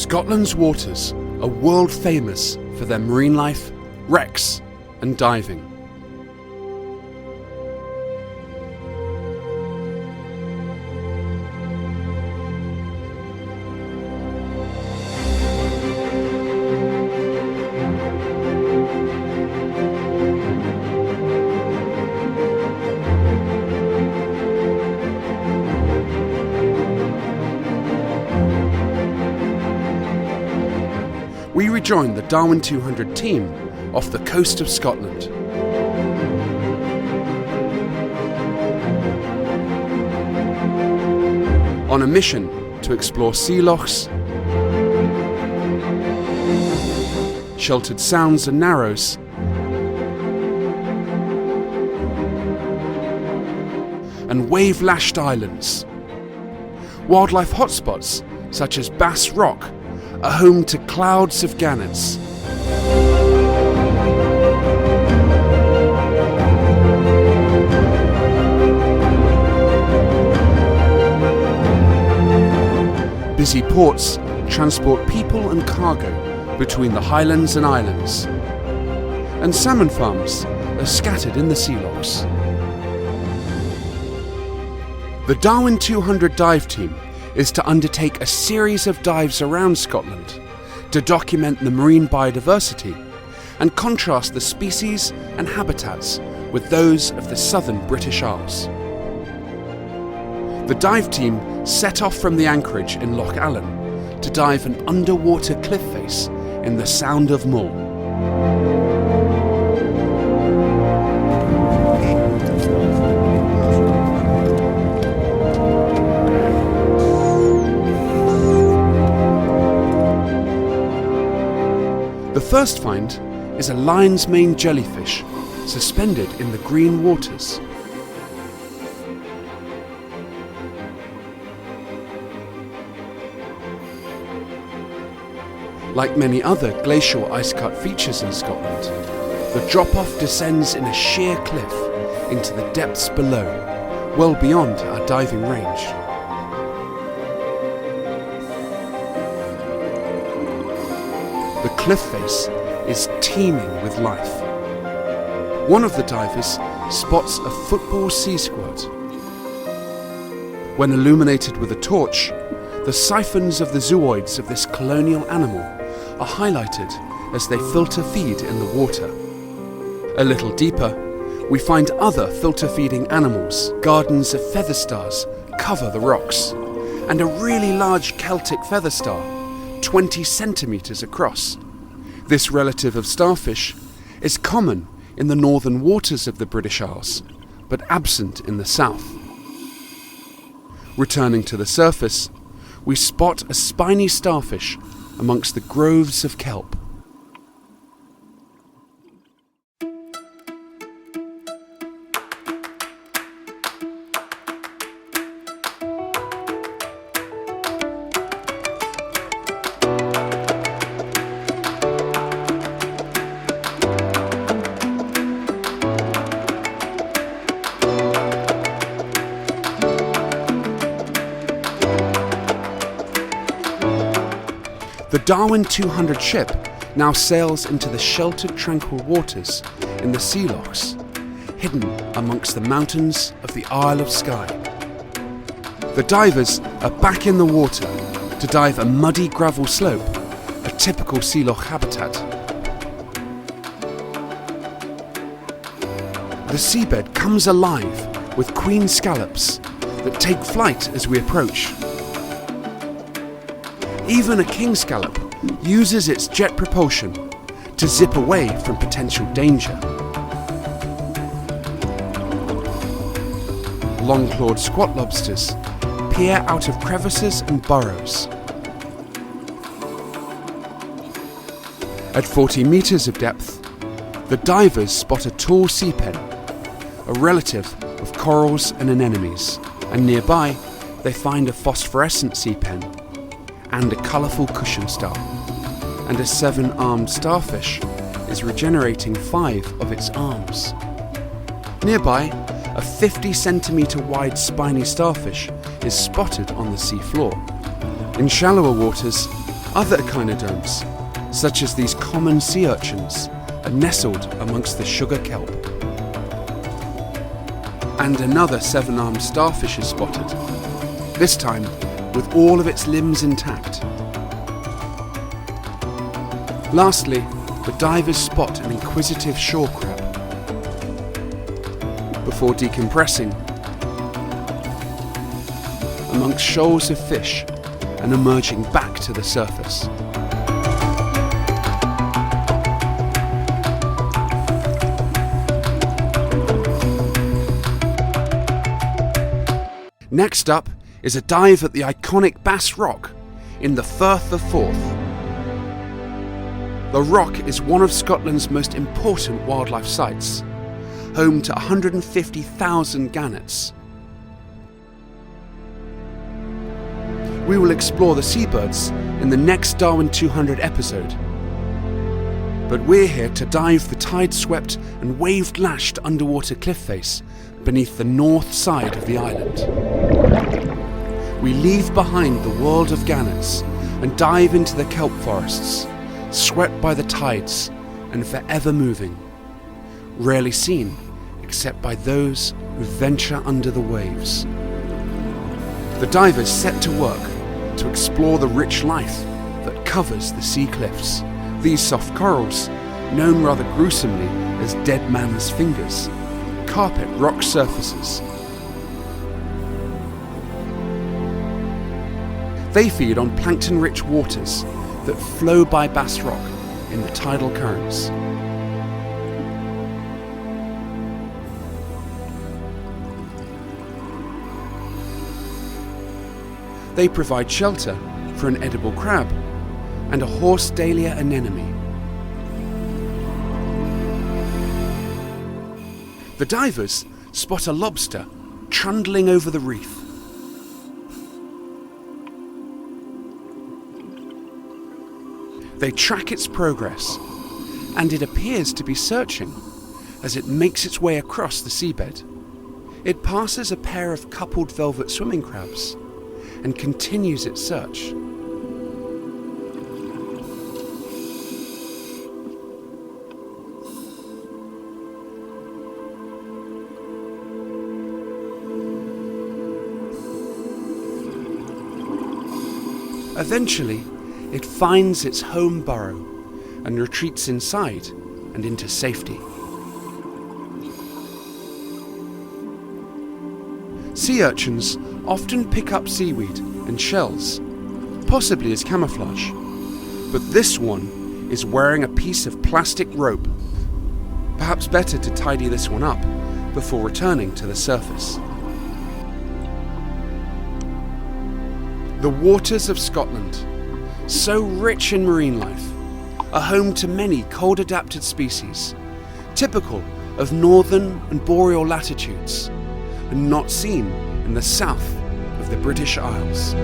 Scotland's waters are world famous for their marine life, wrecks and diving. We rejoin the Darwin 200 team off the coast of Scotland. On a mission to explore sea lochs, sheltered sounds and narrows, and wave-lashed islands. Wildlife hotspots such as Bass Rock are home to clouds of gannets. Busy ports transport people and cargo between the highlands and islands, and salmon farms are scattered in the sea lochs. The Darwin 200 dive team is to undertake a series of dives around Scotland to document the marine biodiversity and contrast the species and habitats with those of the southern British Isles. The dive team set off from the anchorage in Loch Aline to dive an underwater cliff face in the Sound of Mull. The first find is a lion's mane jellyfish suspended in the green waters. Like many other glacial ice-cut features in Scotland, the drop-off descends in a sheer cliff into the depths below, well beyond our diving range. The cliff face is teeming with life. One of the divers spots a football sea squirt. When illuminated with a torch, the siphons of the zooids of this colonial animal are highlighted as they filter feed in the water. A little deeper, we find other filter-feeding animals. Gardens of feather stars cover the rocks, and a really large Celtic feather star, 20 centimetres across. This relative of starfish is common in the northern waters of the British Isles, but absent in the south. Returning to the surface, we spot a spiny starfish amongst the groves of kelp. The Darwin 200 ship now sails into the sheltered, tranquil waters in the sea lochs, hidden amongst the mountains of the Isle of Skye. The divers are back in the water to dive a muddy gravel slope, a typical sea loch habitat. The seabed comes alive with queen scallops that take flight as we approach. Even a king scallop uses its jet propulsion to zip away from potential danger. Long-clawed squat lobsters peer out of crevices and burrows. At 40 metres of depth, the divers spot a tall sea pen, a relative of corals and anemones, and nearby they find a phosphorescent sea pen and a colourful cushion star, and a 7-armed starfish is regenerating 5 of its arms. Nearby, a 50 centimetre wide spiny starfish is spotted on the sea floor. In shallower waters, Other echinoderms, such as these common sea urchins, are nestled amongst the sugar kelp. And another 7-armed starfish is spotted, this time with all of its limbs intact. Lastly, the divers spot an inquisitive shore crab. Before decompressing amongst shoals of fish and emerging back to the surface. Next up is a dive at the iconic Bass Rock in the Firth of Forth. The Rock is one of Scotland's most important wildlife sites, home to 150,000 gannets. We will explore the seabirds in the next Darwin 200 episode. But we're here to dive the tide-swept and wave-lashed underwater cliff face beneath the north side of the island. We leave behind the world of gannets and dive into the kelp forests, swept by the tides and forever moving, rarely seen except by those who venture under the waves. The divers set to work to explore the rich life that covers the sea cliffs. These soft corals, known rather gruesomely as dead man's fingers, carpet rock surfaces. They feed on plankton-rich waters that flow by Bass Rock in the tidal currents. They provide shelter for an edible crab and a horse dahlia anemone. The divers spot a lobster trundling over the reef. They track its progress, and it appears to be searching as it makes its way across the seabed. It passes a pair of coupled velvet swimming crabs and continues its search. Eventually, it finds its home burrow and retreats inside and into safety. Sea urchins often pick up seaweed and shells, possibly as camouflage, but this one is wearing a piece of plastic rope. Perhaps better to tidy this one up before returning to the surface. The waters of Scotland, so rich in marine life, are home to many cold-adapted species, typical of northern and boreal latitudes, and not seen in the south of the British Isles.